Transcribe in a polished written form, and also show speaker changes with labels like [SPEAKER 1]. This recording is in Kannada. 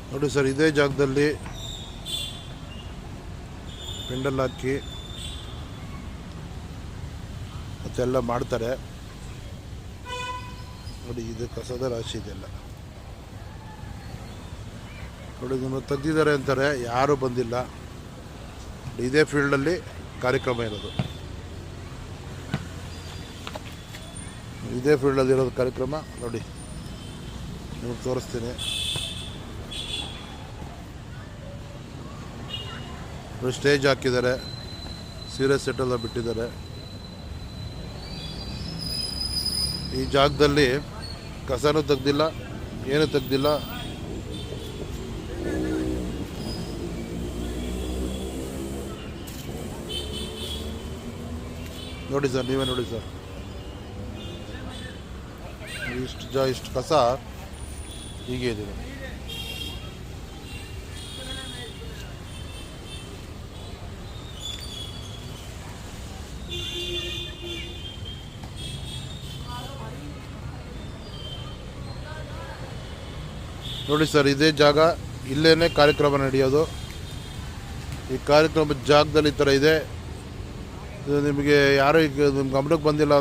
[SPEAKER 1] ನೋಡಿ ಸರ್, ಇದೇ ಜಾಗದಲ್ಲಿ ಪೆಂಡಲ್ ಹಾಕಿ ಮತ್ತೆಲ್ಲ ಮಾಡ್ತಾರೆ. ನೋಡಿ, ಇದು ಕಸದ ರಾಶಿ ಇದೆಲ್ಲ. ನೋಡಿ, ಇದನ್ನು ತೆಗ್ದಿದ್ದಾರೆ ಅಂತಾರೆ, ಯಾರೂ ಬಂದಿಲ್ಲ. ಇದೇ ಫೀಲ್ಡಲ್ಲಿ ಕಾರ್ಯಕ್ರಮ ಇರೋದು. ಇದೇ ಫೀಲ್ಡಲ್ಲಿ ಇರೋದು ಕಾರ್ಯಕ್ರಮ. ನೋಡಿ, ನಿಮಗೆ ತೋರಿಸ್ತೀನಿ. ಸ್ಟೇಜ್ ಹಾಕಿದ್ದಾರೆ, ಸೀರಿಯಸ್ ಸೆಟ್ ಎಲ್ಲ ಬಿಟ್ಟಿದ್ದಾರೆ. ಈ ಜಾಗದಲ್ಲಿ ಕಸನೂ ತೆಗ್ದಿಲ್ಲ, ಏನೂ ತೆಗ್ದಿಲ್ಲ. ನೋಡಿ ಸರ್, ನೀವೇ ನೋಡಿ ಸರ್, ಇಷ್ಟು ಕಸ ಹೀಗೆ ಇದೆ. ನೋಡಿ ಸರ್, ಇದೇ ಜಾಗ, ಇಲ್ಲೇ ಕಾರ್ಯಕ್ರಮ ನಡೆಯೋದು. ಈ ಕಾರ್ಯಕ್ರಮದ ಜಾಗದಲ್ಲಿ ಈ ಥರ ಇದೆ. ಇದು ನಿಮಗೆ ಯಾರು ಈಗ ನಿಮ್ಮ ಗಮನಕ್ಕೆ ಬಂದಿಲ್ಲ